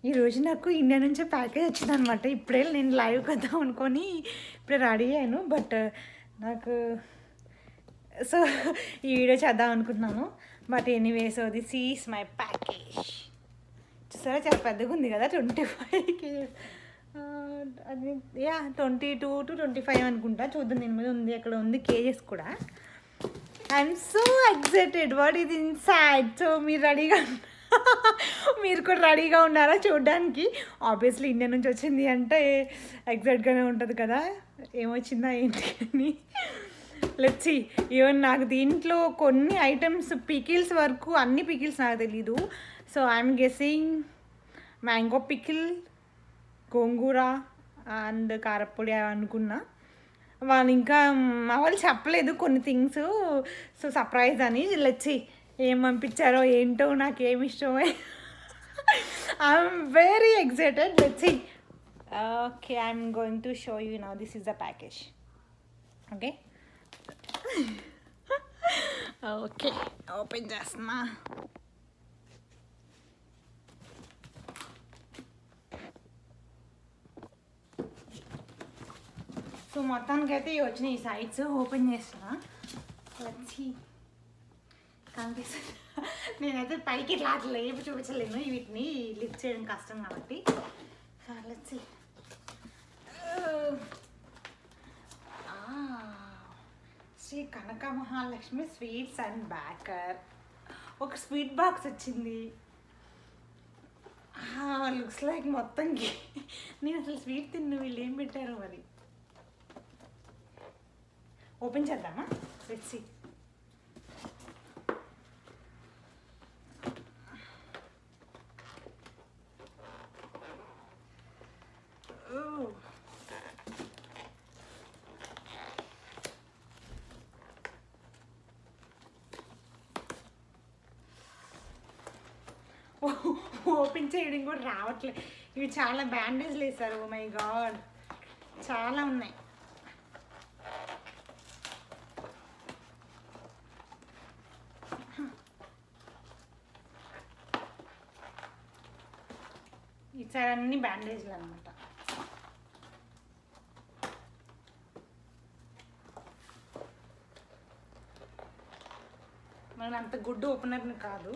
ఈరోజు నాకు ఇండియా నుంచే ప్యాకేజ్ వచ్చిందనమాట. ఇప్పుడే నేను లైవ్ కదా అనుకొని ఇప్పుడే రెడీ అయ్యాను. బట్ నాకు సో ఈ వీడియో చేద్దాం అనుకుంటున్నాను. But anyway, so this is my package. చూసారా, చాలా పెద్దగా ఉంది కదా, 25 అది యా 22 to 25 అనుకుంటా. చూద్దాం, దీని మీద ఉంది, అక్కడ ఉంది కేజెస్ కూడా. I'm so excited what is inside. So మీరు రెడీగా మీరు కూడా రెడీగా ఉన్నారా చూడడానికి? ఆబ్వియస్లీ ఇండియా నుంచి వచ్చింది అంటే ఎగ్జైట్గానే ఉంటుంది కదా, ఏమొచ్చిందా ఏంటి అని. Let's see. ఈవెన్ నాకు దీంట్లో కొన్ని ఐటమ్స్ పికిల్స్ వరకు, అన్ని పికిల్స్ నాకు తెలీదు. So I'm guessing mango pickle, gongura and karapodi అనుకున్నా. వాళ్ళు ఇంకా మా వాళ్ళు చెప్పలేదు కొన్ని థింగ్స్, సో సర్ప్రైజ్ అని. లెట్స్ సీ ఏం పంపించారో ఏంటో, నాకు ఏమి ఇష్టమే. I'm very excited. Let's see. Okay, I'm going to show you now. This is the package. Okay okay, open చేస్తున్నా. సో మొత్తానికి అయితే ఇవి వచ్చినాయి. ఈ సైడ్స్ ఓపెన్ చేస్తున్నా. వచ్చి కనిపిస్తుంది. నేనైతే పైకి ఇట్లా అట్లా లేపు చూపించలేను, వీటిని లిఫ్ట్ చేయడం కష్టం కాబట్టి. So let's see. Shri Kanaka Mahalakshmi sweets and baker. ఒక స్వీట్ బాక్స్ వచ్చింది. లుక్స్ లైక్ మొత్తంకి నేను అసలు స్వీట్ తిన్న, వీళ్ళు ఏం పెట్టారో మరి. ఓపెన్ చేద్దామా? Let's see. ఓపెన్ చేయడం కూడా రావట్లేదు. ఇవి చాలా బ్యాండేజ్లు వేసారు. ఓ మై గాడ్, చాలా ఉన్నాయి. ఈసారి అన్ని బ్యాండేజ్లు అనమాట. మన అంత గుడ్ ఓపెనర్ని కాదు,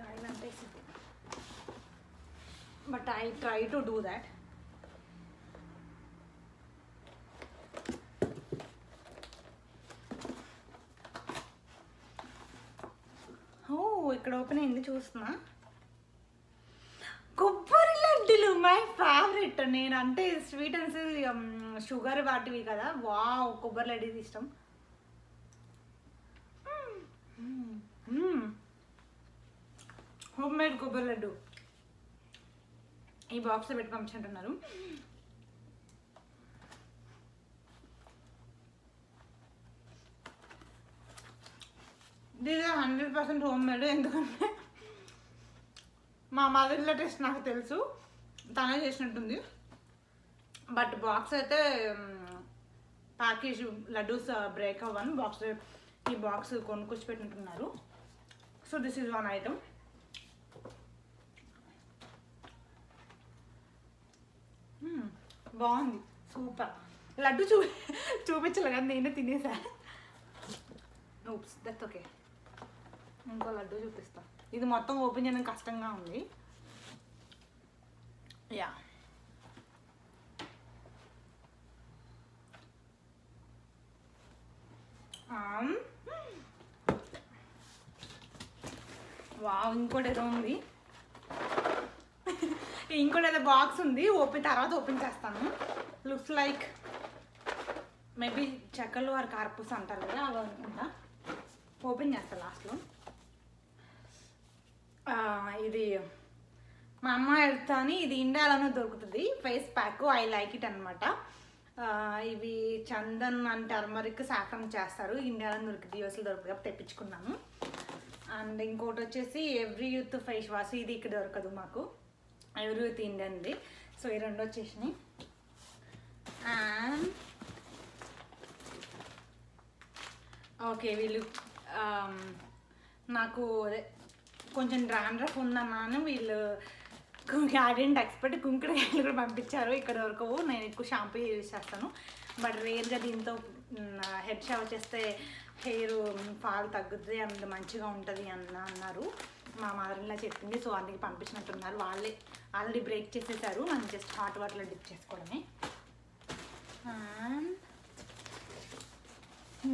ఆయిల్ అంతే, but I try to do that. ఇక్కడ ఓపెన్ అయింది, చూస్తున్నా. కొబ్బరి లడ్డులు మై ఫేవరెట్. నేను అంటే స్వీట్ అండ్ షుగర్ వాటివి కదా, వావ్, కొబ్బరి లడ్డు ఇష్టం. హోమ్ మేడ్ కొబ్బరి లడ్డు ఈ బాక్స్లో పెట్టి పంపించుంటున్నారు. దీని 100% హోమ్ మేడ్. ఎందుకంటే మా మదర్లో టేస్ట్ నాకు తెలుసు, తనే చేసినట్టుంది. బట్ బాక్స్ అయితే ప్యాకేజ్ లడ్డూస్ బ్రేక్ అవ్వను. బాక్స్, ఈ బాక్స్ కొనుక్కొచ్చి పెట్టినట్టున్నారు. So this is one item. బాగుంది, సూపర్. లడ్డు చూపించలే కానీ నేనే తినేసా. Ops, that's okay. ఇంకో లడ్డు చూపిస్తా. ఇది మొత్తం ఓపెన్ చేయడం కష్టంగా ఉంది. యా, వావ్, ఇంకోటి ఏదో ఉంది. ఇంకోటి ఏదో బాక్స్ ఉంది, తర్వాత ఓపెన్ చేస్తాను. లుక్స్ లైక్ మేబీ చెక్కలు ఆర్ కార్పూస్ అంటారు కదా, అలా అనుకుంటా. ఓపెన్ చేస్తాను లాస్ట్లో. ఇది మా అమ్మ వెళ్తా అని, ఇది ఇండియాలోనే దొరుకుతుంది face pack. I like it అనమాట. ఇవి చందన్ అండ్ టర్మరిక్ సాఫ్రాన్ చేస్తారు. ఇండియాలో దొరుకుతుంది, యూఎస్లో దొరుకుతుంది కాబట్టి తెప్పించుకున్నాను. అండ్ ఇంకోటి వచ్చేసి ఎవ్రీ యూత్ ఫేస్ వాష్. ఇది ఇక్కడ దొరకదు మాకు, ఎవ్రీ యూత్ ఇండియన్ది. సో ఈ రెండు వచ్చేసినాయి. అండ్ ఓకే, వీళ్ళు నాకు కొంచెం డ్రాండ్రఫ్ ఉందన్నాను, వీళ్ళు ఐడెంట్ ఎక్స్పెక్ట్ కుంకుడుకాయలు కూడా పంపించారు. ఇక్కడ వరకు నేను ఎక్కువ షాంపూ యూజ్ చేస్తాను, బట్ రేర్గా దీంతో హెడ్ షవర్ చేస్తే హెయిర్ ఫాల్ తగ్గుతుంది అండ్ మంచిగా ఉంటుంది అన్నారు. మా మదర్ ఇలా చెప్పింది, సో అందుకే పంపించినట్టున్నారు. వాళ్ళే ఆల్రెడీ బ్రేక్ చేసేసారు, మనం జస్ట్ హాట్ వాటర్లో డిప్ చేసుకోవడమే.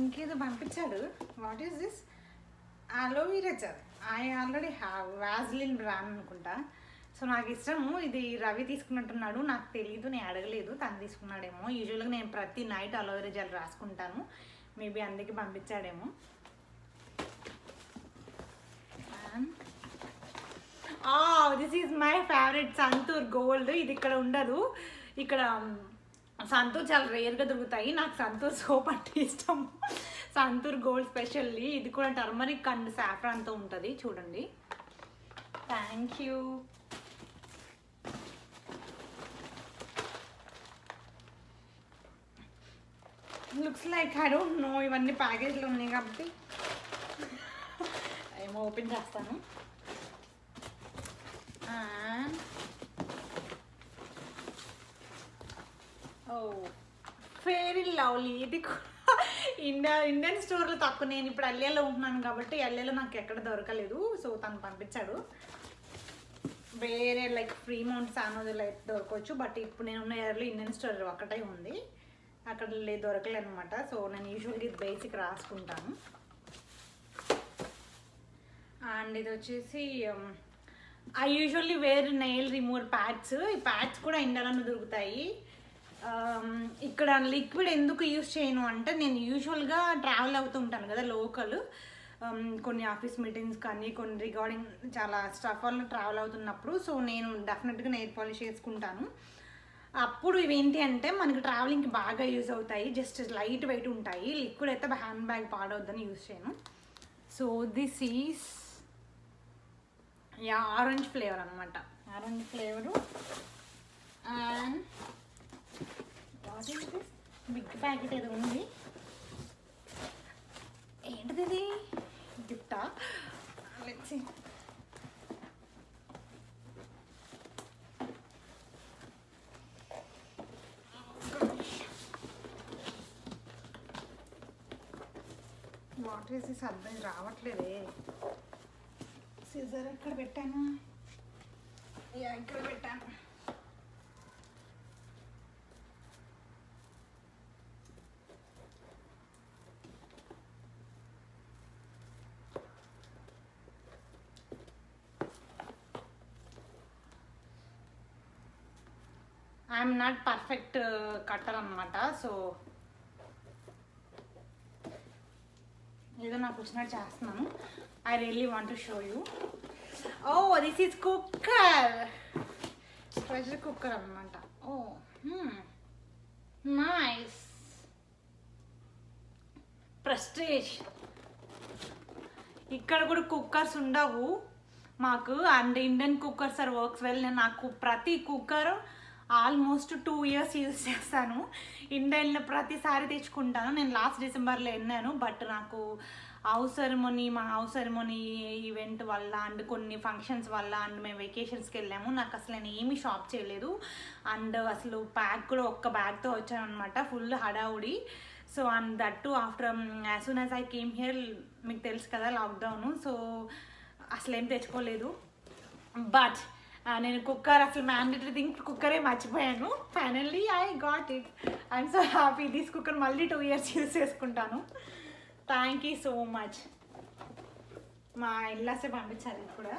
ఇంకేదో పంపించాడు. What is this? Aloe vera gel. I already have Vaseline brand అనుకుంటా. సో నాకు ఇష్టము. ఇది రవి తీసుకున్నట్టున్నాడు, నాకు తెలీదు, నేను అడగలేదు, తను తీసుకున్నాడేమో. యూజువల్గా నేను ప్రతి నైట్ అలోవెరా జెల్ రాసుకుంటాను, మేబీ అందుకే పంపించాడేమో. This is my favourite Santoor gold. ఇది ఇక్కడ ఉండదు, ఇక్కడ సంతూర్ చాలా రేర్గా దొరుకుతాయి. నాకు సంతూర్ సోప్ అంటే ఇష్టం. Santoor gold specially. ఇది కూడా టర్మరిక్ అండ్ సాఫ్రాన్తో ఉంటుంది, చూడండి. Thank you. Looks like I don't no, ఇవన్నీ ప్యాకేజ్లో ఉన్నాయి కాబట్టి ఏమో ఓపెన్ చేస్తాను. Fairy lovely. ఇది ఇండియన్ స్టోర్లో తక్కువ. నేను ఇప్పుడు ఎల్ఏలో ఉంటున్నాను కాబట్టి ఎల్ఏలో నాకు ఎక్కడ దొరకలేదు, సో తను పంపించాడు. వేరే లైక్ ఫ్రీమౌంట్ సానోజులో అయితే దొరకవచ్చు, బట్ ఇప్పుడు నేను ఉన్న ఏరియాలో ఇండియన్ స్టోర్ ఒకటే ఉంది, అక్కడ దొరకలేదు అనమాట. సో నేను యూజువల్గా ఇది బేసిక్ రాసుకుంటాను. అండ్ ఇది వచ్చేసి I usually wear nail remover pads. ఈ ప్యాడ్స్ కూడా ఇండియాలోనే దొరుకుతాయి. ఇక్కడ లిక్విడ్ ఎందుకు యూజ్ చేయను అంటే, నేను యూజువల్గా ట్రావెల్ అవుతూ ఉంటాను కదా లోకల్, కొన్ని ఆఫీస్ మీటింగ్స్ కానీ కొన్ని రిగార్డింగ్ చాలా స్టఫ్ వల్ల ట్రావెల్ అవుతున్నప్పుడు, సో నేను డెఫినెట్గా నెయిల్ పాలిష్ చేసుకుంటాను. అప్పుడు ఇవేంటి అంటే మనకి ట్రావెలింగ్కి బాగా యూజ్ అవుతాయి, జస్ట్ లైట్ వెయిట్ ఉంటాయి. లిక్విడ్ అయితే హ్యాండ్ బ్యాగ్ పాడవద్దని యూజ్ చేయను. So this is orange flavour అనమాట, orange flavour. And what is this? Big packet ఏదో ఉంది, ఏంటిది ఇది? గిఫ్టా? Let's see. What is this? అర్థం రావట్లేదే. సిజర్ ఎక్కడ పెట్టాను? ఇక్కడ పెట్టాను. ఐఎమ్ నాట్ పర్ఫెక్ట్ కట్టర్ అనమాట, సో ఏదో నాకు వచ్చినట్టు చేస్తున్నాను. I really want to show you. Oh this is cooker, pressure cooker అనమాట. ఓ నైస్. ప్రెస్టేజ్. ఇక్కడ కూడా కుక్కర్స్ ఉండవు మాకు, and Indian cookers are works well. నేను నాకు ప్రతి కుక్కర్ ఆల్మోస్ట్ 2 years యూజ్ చేస్తాను. ఇండియన్లో ప్రతిసారి తెచ్చుకుంటాను. నేను లాస్ట్ డిసెంబర్లో వెళ్ళాను, బట్ నాకు మా హౌస్ సెరమోనీ ఈవెంట్ వల్ల అండ్ కొన్ని ఫంక్షన్స్ వల్ల అండ్ మేము వెకేషన్స్కి వెళ్ళాము, నాకు అసలు నేను ఏమీ షాప్ చేయలేదు. అండ్ అసలు ప్యాక్ కూడా ఒక్క బ్యాగ్తో వచ్చాను అనమాట, ఫుల్ హడావుడి. So and that to after as soon as I came here, మీకు తెలుసు కదా లాక్డౌను, సో అసలు ఏం తెచ్చుకోలేదు. బట్ నేను కుక్కర్ అసలు మ్యాండేటరీ థింగ్ కుక్కరే మర్చిపోయాను. Finally I got it. I'm so happy. This cooker మళ్ళీ 2 years యూజ్ చేసుకుంటాను. Thank you so much. మా ఇల్లాసే పంపించాలి కూడా.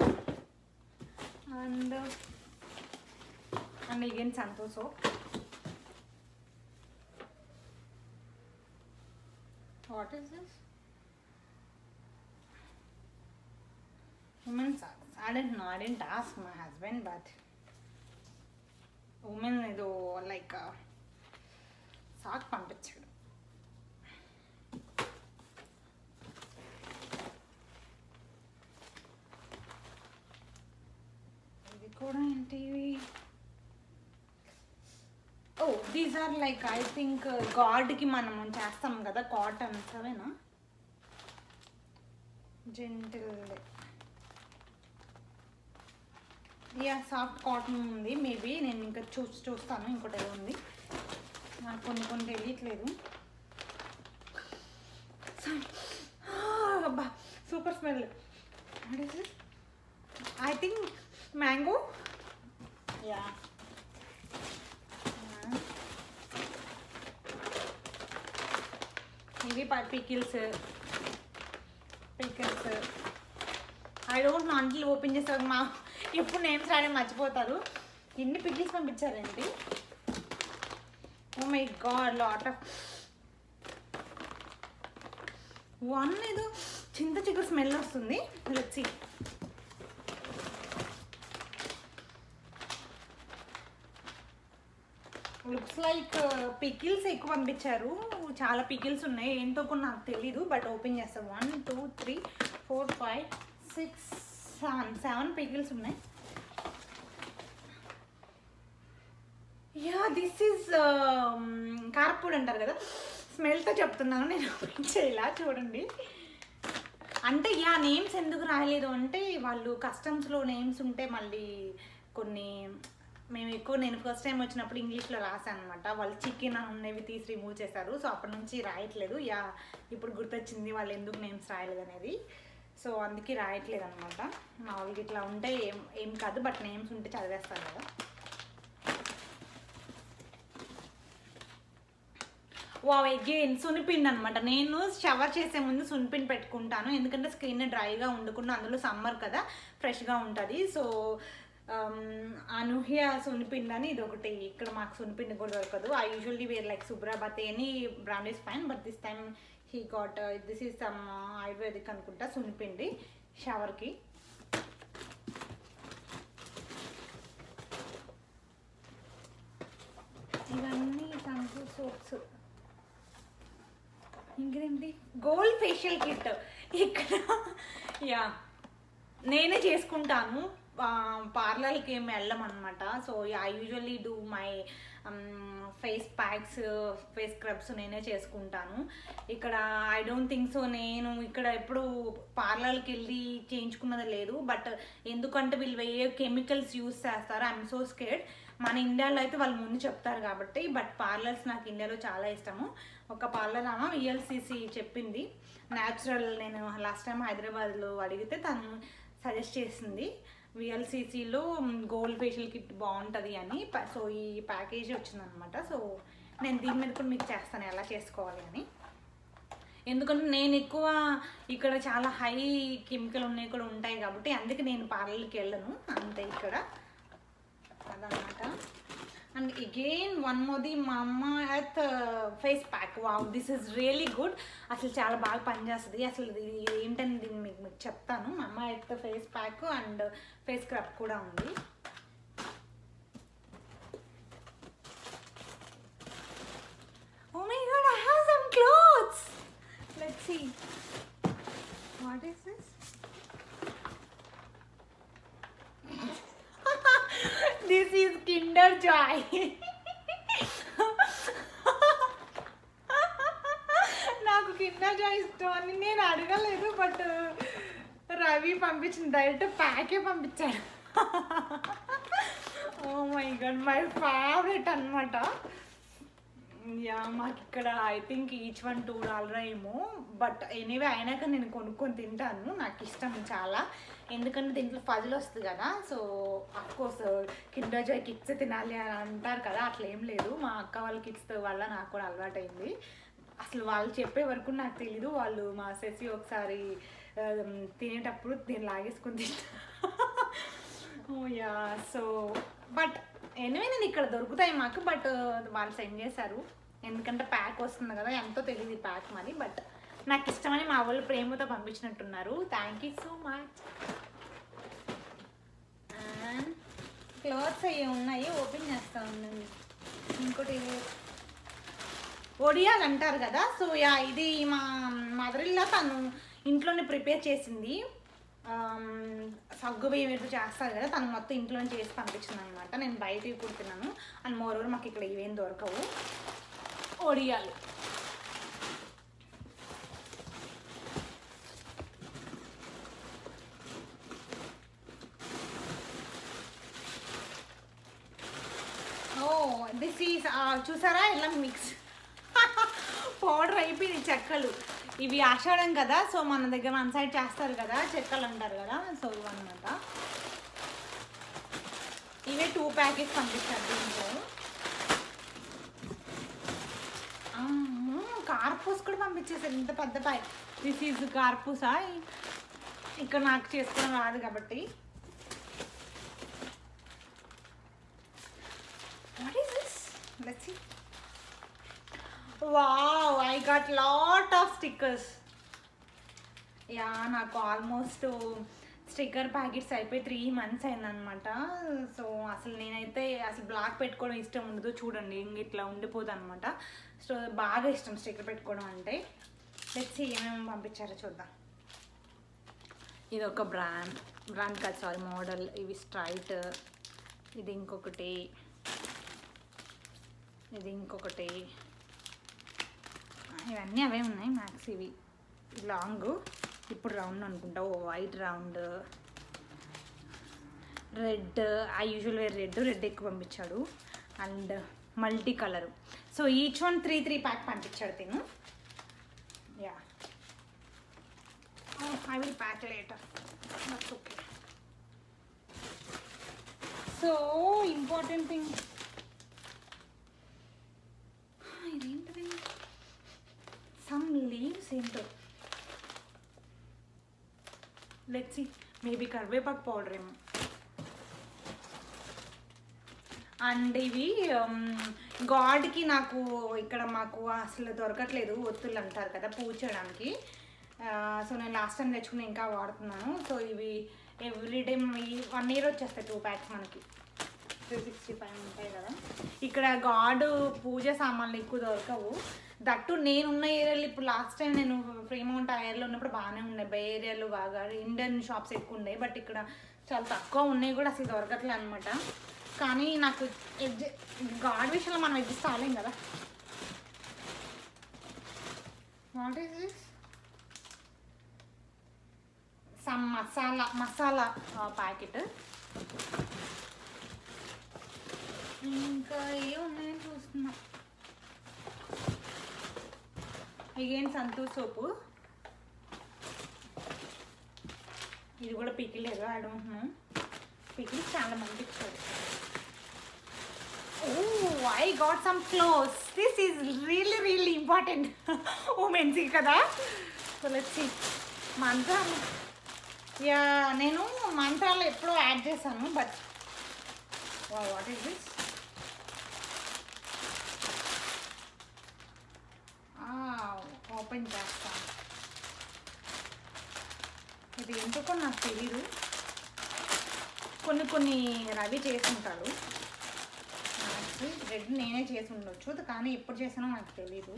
And again Santosh. What is this? women's socks. I didn't ask my husband, but women ఏదో like sock పంపించాడు. ఇది కూడా ఏంటివి? Oh these are like I think గాడ్కి మనం చేస్తాం కదా కాటన్స్, అవేనా? జెంటిల్ యా సాఫ్ట్ కాటన్ ఉంది. మేబీ నేను ఇంకా చూస్తాను ఇంకోటి ఏదో ఉంది, నాకు కొన్ని కొన్ని తెలియట్లేదు. అబ్బా super smell. I think mango. Yeah ఇవి pickles. I don't know until open చేస్తారు మా ఎప్పుడు నేమ్స్ రాయడం మర్చిపోతారు. ఎన్ని పికిల్స్ పంపించారండి. Oh my god, lot of. One ఏదో చింత చిగురు స్మెల్ వస్తుంది. Let's see. Looks like pickles ఎక్కువ పంపించారు. చాలా పికిల్స్ ఉన్నాయి, ఏంటో కూడా నాకు తెలీదు. బట్ ఓపెన్ చేస్తాం. 1 2 3 4 5 6 7 పికిల్స్ ఉన్నాయి. యా దిస్ ఈజ్ కారపూడి అంటారు కదా, స్మెల్తో చెప్తున్నాను నేను. ఓపెన్ చేయాలా చూడండి. అంటే యా నేమ్స్ ఎందుకు రాయలేదు అంటే వాళ్ళు కస్టమ్స్లో నేమ్స్ ఉంటే మళ్ళీ కొన్ని నేను ఫస్ట్ టైం వచ్చినప్పుడు ఇంగ్లీష్లో రాశాను అనమాట. వాళ్ళు చికెన్ ఉన్నవి తీసి రిమూవ్ చేశారు. సో అప్పటి నుంచి రాయట్లేదు. యా ఇప్పుడు గుర్తొచ్చింది వాళ్ళు ఎందుకు నేమ్స్ రాయలేదు అనేది. సో అందుకే రాయట్లేదు అనమాట. మామూలుగా ఇట్లా ఉంటే ఏం కాదు, బట్ నేమ్స్ ఉంటే చదివేస్తాను కదా. వావ్, అగైన్ సునిపిండి అనమాట. నేను షవర్ చేసే ముందు సునిపిండి పెట్టుకుంటాను, ఎందుకంటే స్కిన్ డ్రైగా ఉండకుండా, అందులో సమ్మర్ కదా ఫ్రెష్గా ఉంటుంది. సో అనూహ్య సునిపిండి అని ఇది ఒకటి. ఇక్కడ మాకు సునిపిండి కూడా దొరకదు. ఐ యూజువల్లీ వేర్ లైక్ సుబ్రాబతి, any brand is fine, but this time he got this is some ayurvedic అనుకుంటా సునిపిండి షవర్కి. ఇవన్నీ షాంపూ సోప్స్. ఇంకేంటి గోల్డ్ ఫేషియల్ కిట్ ఇక్కడ. యా నేనే చేసుకుంటాను, పార్లర్కి ఏమి వెళ్ళమన్నమాట. So I usually do my face packs, face scrubs నేనే చేసుకుంటాను. ఇక్కడ ఐ డోంట్ థింక్ సో నేను ఇక్కడ ఎప్పుడు పార్లర్కి వెళ్ళి చేయించుకున్నది లేదు. బట్ ఎందుకంటే వీళ్ళు ఏ కెమికల్స్ యూస్ చేస్తారు, ఐఎమ్ సో స్కేర్డ్. మన ఇండియాలో అయితే వాళ్ళు ముందు చెప్తారు కాబట్టి. బట్ పార్లర్స్ నాకు ఇండియాలో చాలా ఇష్టము. ఒక పార్లర్ ఆమె VLCC చెప్పింది న్యాచురల్. నేను లాస్ట్ టైం హైదరాబాద్లో అడిగితే తను సజెస్ట్ చేసింది VLCCలో గోల్డ్ ఫేషియల్ కిట్ బాగుంటుంది అని. సో ఈ ప్యాకేజ్ వచ్చిందనమాట. సో నేను దీని మీద కూడా మీకు చేస్తాను ఎలా చేసుకోవాలి అని. ఎందుకంటే నేను ఎక్కువ ఇక్కడ చాలా హై కెమికల్ ఉన్నాయి కూడా ఉంటాయి కాబట్టి అందుకే నేను పార్లర్కి వెళ్ళను అంతే ఇక్కడ అదనమాట. అండ్ అగైన్ వన్ మోది మమ్మా earth face pack. Wow, this is really good. అసలు చాలా బాగా పనిచేస్తుంది. అసలు ఇది ఏంటని దీన్ని మీకు చెప్తాను. మమ్మా earth face pack and face scrub కూడా ఉంది. Oh my god, I have some clothes. Let's see. What is this? This is Kinder Joy. నాకు కిండర్ జాయ్ ఇష్టం అని నేను అడగలేదు. బట్ రవి పంపించిన డైరెక్ట్ ప్యాకే పంపించాడు. Oh my god, my favourite అనమాట. యా మాకు ఇక్కడ ఐ థింక్ ఈచ్ $1 2 ఏమో. బట్ ఎనీవే అయినాక నేను కొనుక్కొని తింటాను, నాకు ఇష్టం చాలా. ఎందుకంటే దీంట్లో ఫజల్ వస్తుంది కదా. So of course Kinder Joy kids తినాలి అని అంటారు కదా, అట్లా ఏం లేదు. మా అక్క వాళ్ళ కిడ్స్ వల్ల నాకు కూడా అలవాటైంది. అసలు వాళ్ళు చెప్పే వరకు నాకు తెలీదు. వాళ్ళు మా సెసి ఒకసారి తినేటప్పుడు నేను లాగేసుకొని తింటా. యా సో బట్ ఎనివే నేను ఇక్కడ దొరుకుతాయి మాకు. బట్ వాళ్ళు సెండ్ చేశారు, ఎందుకంటే ప్యాక్ వస్తుంది కదా, ఎంతో తెలియదు ప్యాక్ మరి. బట్ నాకు ఇష్టమని మా వాళ్ళు ప్రేమతో పంపించినట్టున్నారు. Thank you so much. And clothes అవి ఉన్నాయి, ఓపెన్ చేస్తా ఉండండి. ఇంకోటి ఒడియాలు అంటారు కదా. సో యా ఇది మా మదర్-ఇన్-లా తను ఇంట్లోనే ప్రిపేర్ చేసింది. సగ్గు బియ్యం ఎటు చేస్తారు కదా, తను మొత్తం ఇంట్లోనే చేసి పంపించింది అనమాట. నేను బయట కుడుతున్నాను. అండ్ మోరోవర్ మాకు ఇక్కడ ఇవేం దొరకవు. ఒడియాలు దిస్ ఈజ్ చూసారా ఇలా మిక్స్ పౌడర్ అయిపోయింది చెక్కలు. ఇవి ఆషాఢం కదా, సో మన దగ్గర మన సైడ్ చేస్తారు కదా చెక్కలు అంటారు కదా, సో ఇవన్నమాట. ఇవే 2 ప్యాకెట్స్ పంపించారు దీంట్లో. కార్పూస్ కూడా పంపించేసారు ఇంత పెద్ద ప్యాక్. దిస్ ఈజ్ కార్పూసా, ఇక్కడ నాకు చేసుకోవడం రాదు కాబట్టి. What is this? Let's see. Wow, I got lot of stickers. Yeah, నాకు ఆల్మోస్ట్ స్టిక్కర్ ప్యాకెట్స్ అయిపోయి 3 months అయిందనమాట. సో అసలు నేనైతే అసలు బ్లాక్ పెట్టుకోవడం ఇష్టం ఉండదు, చూడండి ఇంక ఇట్లా ఉండిపోదు అనమాట. సో బాగా ఇష్టం స్టిక్కర్ పెట్టుకోవడం అంటే. లెట్స్ సీ ఏమేమి పంపించారో చూద్దాం. ఇది ఒక బ్రాండ్ కాదు, సారీ, మోడల్. ఇవి స్ట్రైట్, ఇది ఇంకొకటి, ఇది ఇంకొకటి, ఇవన్నీ అవే ఉన్నాయి మ్యాక్స్. ఇవి లాంగ్, ఇప్పుడు రౌండ్ అనుకుంటా. Oh white round, red, I usual wear red ఎక్కువ పంపించాడు, and multi colour. So each one 3 pack పంపించాడు తిను. Yeah, I will pack later, that's okay. So important thing, ఇదేంటిది, సమ్ లీవ్స్ ఏంటో. లెట్స్ సీ, మేబీ కరివేపాకు powder ఏమో. And ఇవి గాడ్కి నాకు ఇక్కడ మాకు అసలు దొరకట్లేదు, ఒత్తులు అంటారు కదా పూజ చేయడానికి. సో నేను లాస్ట్ టైం తెచ్చుకుని ఇంకా వాడుతున్నాను. సో ఇవి ఎవ్రీడే 1 year వచ్చేస్తాయి 2 packs మనకి. 365 ఉంటాయి కదా. ఇక్కడ గాడ్ పూజ సామాన్లు ఎక్కువ దొరకవు. దట్టు నేనున్న ఏరియాలో, ఇప్పుడు లాస్ట్ టైం నేను ఫ్రీమౌంట్ ఆ ఏరియాలో ఉన్నప్పుడు బాగానే ఉన్నాయి, బై ఏరియాలో బాగా ఇండియన్ షాప్స్ ఎక్కువ ఉన్నాయి. బట్ ఇక్కడ చాలా తక్కువ ఉన్నాయి కూడా, అసలు దొరకట్లే అనమాట. కానీ నాకు గాడ్ విషయంలో మనం ఎగ్జిస్ట్ అవ్వలేం కదా. What is this? Some masala packet. ఇంకా ఏమున్నాయని చూస్తున్నా. అగైన్ సంతూర్ సోపు. ఇది కూడా పికిలేదు, ఐ డోంట్ నో. పికిల్ చాలా మంది ఇచ్చారు. Oh, I got some clothes. This is really important. Women's కదా. So let's see. మంత్రాలు, యా నేను మంత్రాలు ఎప్పుడో యాడ్ చేశాను. But what is this? Open చేస్తాను. ఇది ఎందుకో నాకు తెలీదు. కొన్ని రవి చేసుకుంటాడు. రెడ్ నేనే చేసి ఉండొచ్చు, కానీ ఎప్పుడు చేసానో నాకు తెలీదు.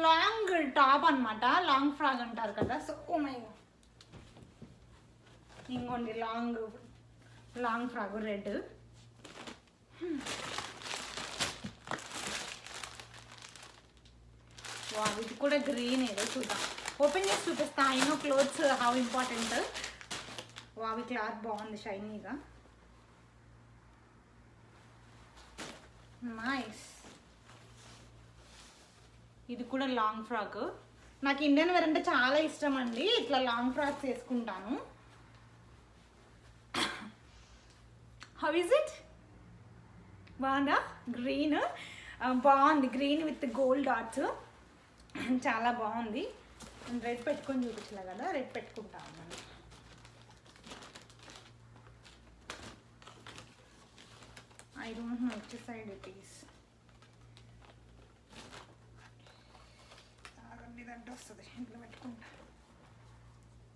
లాంగ్ టాప్ అనమాట, లాంగ్ ఫ్రాక్ అంటారు కదా. సో ఓ మై గాడ్, ఇంకోండి లాంగ్ ఫ్రాక్ రెడ్. ఇది కూడా గ్రీన్, ఏదో చూద్దాం. ఓపెన్ చేసి చూపిస్తా. I know clothes how important. వావి క్లాత్ బాగుంది, షైనీగా, నైస్. ఇది కూడా లాంగ్ ఫ్రాక్. నాకు ఇండియన్ వేర్ అంటే చాలా ఇష్టం అండి. ఇట్లా లాంగ్ ఫ్రాక్స్ వేసుకుంటాను. How is it? బాగుందా? గ్రీన్ బాగుంది, గ్రీన్ విత్ గోల్డ్ డాట్స్, చాలా బాగుంది. రెడ్ పెట్టుకొని చూపించలే కదా, రెడ్ పెట్టుకుంటా ఉన్నాను. I don't no which side it is. ఇదంటే వస్తుంది, ఇంట్లో పెట్టుకుంటా.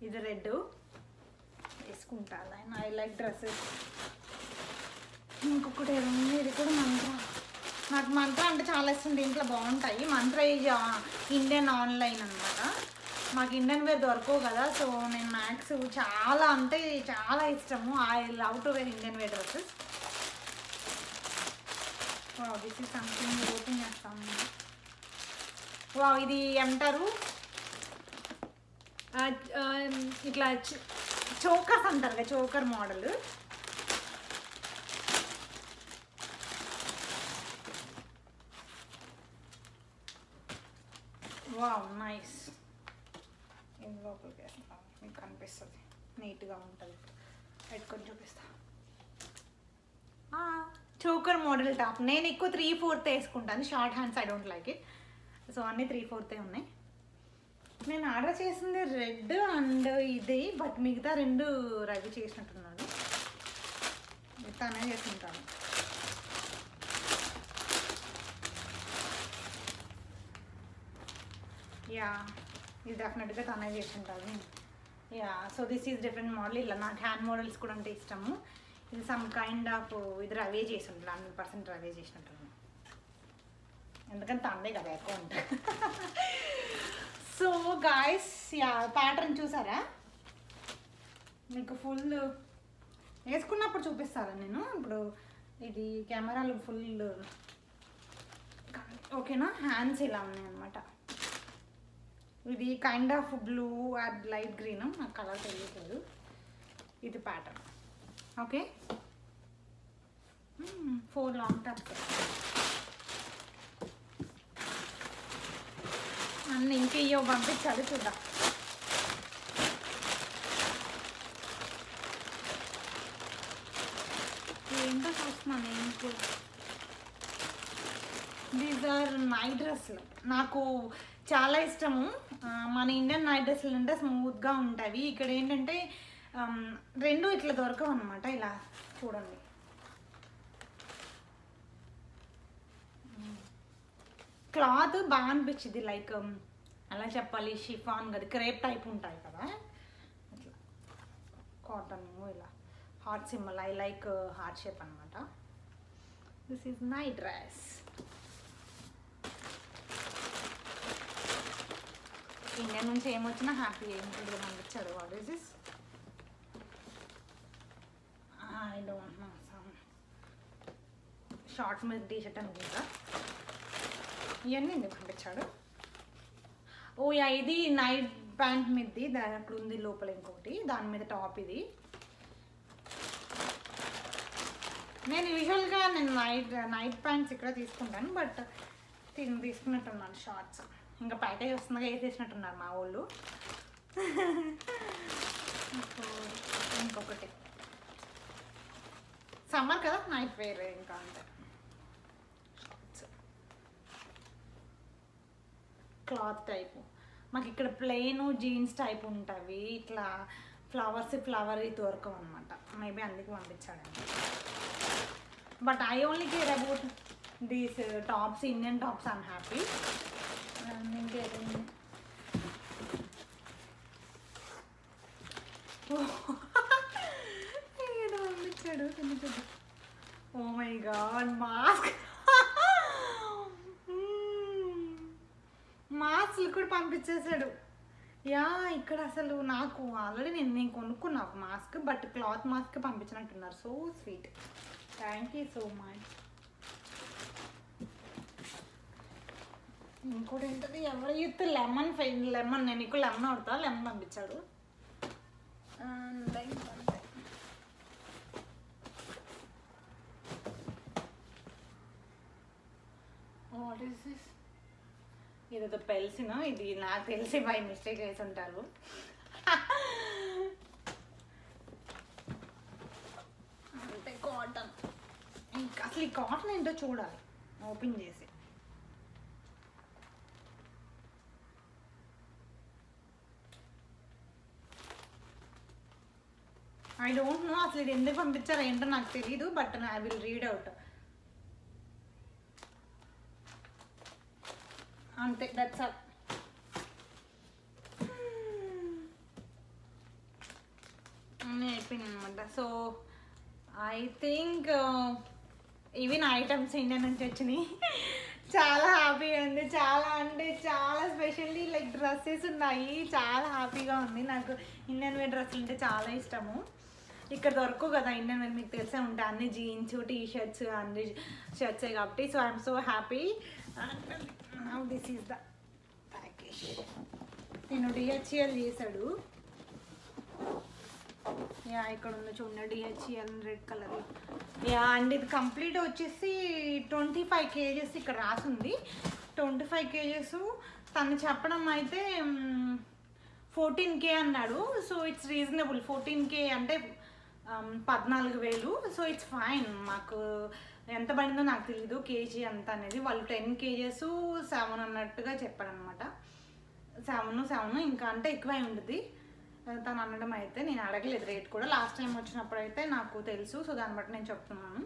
ఇది రెడ్ వేసుకుంటా. I like dresses. ఇంకొకటి ఏముంది, ఇది కూడా మంత్ర. నాకు మంత్ర అంటే చాలా ఇష్టం, దీంట్లో బాగుంటాయి. మంత్ర ఈజ్ ఇండియన్ ఆన్లైన్ అనమాట. మాకు ఇండియన్ వేర్ దొరకవు కదా. సో నేను మ్యాక్స్ చాలా అంటే చాలా ఇష్టము. I love to wear Indian wear dresses. This is something. Open చేస్తాము. ఇది అంటారు ఇట్లా చోకర్స్ అంటారు కదా, చోకర్ మోడల్. Wow nice. ఇది లోపలికి వేస్తాను, మీకు కనిపిస్తుంది, నీట్గా ఉంటుంది. పెట్టుకొని చూపిస్తా. Choker model top. నేను ఎక్కువ 3/4 వేసుకుంటాను, short hands I don't like it. So అన్నీ 3/4 ఉన్నాయి. నేను ఆర్డర్ చేసింది రెడ్ అండ్ ఇది, బట్ మిగతా 2 రవి చేసినట్టున్నాడు. తనే చేసుకుంటాను. యా, ఇది డెఫినెట్గా తనే చేసుకుంటాను. Yeah, so this is different model. ఇలా నాకు హ్యాండ్ మోడల్స్ కూడా అంటే ఇష్టము. ఇది సమ్ కైండ్ ఆఫ్ ఇది రవే చేసి ఉంటుంది, 100% రవే చేసినట్టున్నాను. ఎందుకంటే తనదే కదా account. So guys, yeah pattern చూసారా? మీకు ఫుల్ వేసుకున్నప్పుడు చూపిస్తారా నేను. ఇప్పుడు ఇది కెమెరాలో ఫుల్ ఓకేనా. హ్యాండ్స్ ఇలా ఉన్నాయి అన్నమాట. ఇది kind of blue and light green, నాకు కలర్ తెలియట్లేదు. ఇది ప్యాటర్న్. ఓకే, 4 లాంగ్ టాప్స్ అన్నీ. ఇంకేయో పంపించాడు, చూద్దాం. ఏంటో చూస్తున్నాను. ఏంటో దీస్ ఆర్ నైట్ డ్రెస్సులు. నాకు చాలా ఇష్టము. మన ఇండియన్ నైట్ డ్రెస్సులు అంటే స్మూత్గా ఉంటాయి. ఇక్కడ ఏంటంటే 2 ఇట్లా దొరకవు అనమాట. ఇలా చూడండి, క్లాత్ బాగా అనిపించింది. లైక్ అలా చెప్పాలి, షిఫాన్ కదా, క్రేప్ టైప్ ఉంటాయి కదా, ఇట్లా కాటన్. ఇలా heart symbol, I like heart shape అనమాట. This is my dress. India నుంచి ఏమొచ్చినా హ్యాపీ ఏంటి పంపించాడు. What is this? I don't know, some shorts మీద టీషర్ట్ అనుకుంటా. ఇవన్నీ ఎందుకు పంపించాడు? ఓ యా, ఇది నైట్ ప్యాంట్ మీదది, అక్కడ ఉంది లోపల ఇంకొకటి, దాని మీద టాప్. ఇది నేను యూజువల్గా నైట్ ప్యాంట్స్ ఇక్కడ తీసుకుంటాను, బట్ తీసుకున్నట్టున్నాను షార్ట్స్. ఇంకా ప్యాకేజ్ వస్తుందిగా వేసేసినట్టున్నారు మా వాళ్ళు. ఇంకొకటి సమ్మర్ కదా, నైట్ వేర్ ఇంకా అంతే. Shorts cloth type. మాకు ఇక్కడ ప్లెయిన్ జీన్స్ టైప్ ఉంటాయి. ఇట్లా ఫ్లవర్ ఇది దొరకవు అనమాట. మేబీ అందుకు పంపించాడండి. But I only care about these tops, Indian tops. I'm happy. ఇంకేదండి, ఏదో పంపించాడు. Oh my god, mask. మాస్క్లు కూడా పంపించేశాడు. యా, ఇక్కడ అసలు నాకు ఆల్రెడీ నేను కొనుక్కున్నా ఒక మాస్క్, బట్ క్లాత్ మాస్క్ పంపించినట్టున్నారు. So sweet, thank you so much. ఇంకోటి ఏంటది, ఎవరు యూత్ లెమన్. నేను ఎక్కువ లెమన్ ఆడుతా, లెమన్ పంపించాడు. What is this? ఇదేదో పెల్సినా, ఇది నాకు తెలిసి బై మిస్టేక్ వేసి ఉంటారు. అంటే కాటన్. ఇంకా అసలు ఈ కాటన్ ఏంటో చూడాలి ఓపెన్ చేసి. ఐ డోంట్ నో అసలు ఇది ఎందుకు పంపించారో ఏంటో నాకు తెలీదు, but I will read out. అంతే, దట్స్ ఆల్. అన్నీ అయిపోయినాయి అనమాట. సో ఐ థింక్ ఇవి నా ఐటమ్స్ ఇండియా నుంచి వచ్చినాయి. చాలా హ్యాపీగా ఉంది. చాలా అంటే చాలా స్పెషల్లీ లైక్ డ్రెస్సెస్ ఉన్నాయి. చాలా హ్యాపీగా ఉంది. నాకు ఇండియన్ వేర్ డ్రెస్సులు అంటే చాలా ఇష్టము. ఇక్కడ దొరకవు కదా ఇండియన్ వేర్, మీకు తెలిసే ఉంటాయి. అన్ని జీన్స్, టీషర్ట్స్, అన్ని షర్ట్సే కాబట్టి. So I'm so happy. Now this is the package. నేను DHL చేశాడు. యా ఇక్కడ ఉంది చూడండి, DHL red colour. Yeah and ఇది కంప్లీట్ వచ్చేసి 25 kgs ఇక్కడ రాసింది. 25 kgs. తను చెప్పడం అయితే 14K అన్నాడు. So it's reasonable. 14K అంటే 14,000. So it's fine. మాకు ఎంత పడిందో నాకు తెలీదు కేజీ అంత అనేది. వాళ్ళు 10 kgs 7 అన్నట్టుగా చెప్పారనమాట. 7 ఇంకా అంటే ఎక్కువై ఉంటుంది తను అనడం అయితే. నేను అడగలేదు రేట్ కూడా, లాస్ట్ టైం వచ్చినప్పుడు అయితే నాకు తెలుసు. సో దాన్ని బట్టి నేను చెప్తున్నాను.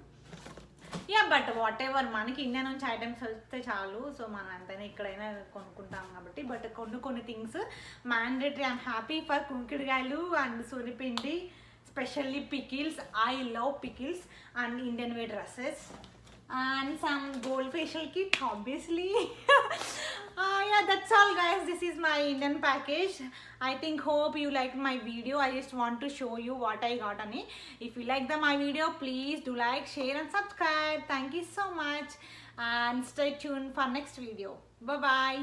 యా బట్ వాట్ ఎవర్, మనకి ఇండియా నుంచి ఐటమ్స్ వస్తే చాలు. సో మనం ఎంతైనా ఇక్కడైనా కొనుక్కుంటాం కాబట్టి. బట్ కొన్ని things mandatory. I'm happy for కుంకుడుగాయలు అండ్ సూర్యపిండి, specially pickles. I love pickles and Indian wear dresses and some gold facial kit obviously. Yeah, that's all guys. This is my Indian package. I think hope you liked my video. I just want to show you what I got on it. If you like my video, please do like, share and subscribe. Thank you so much and stay tuned for next video. Bye bye.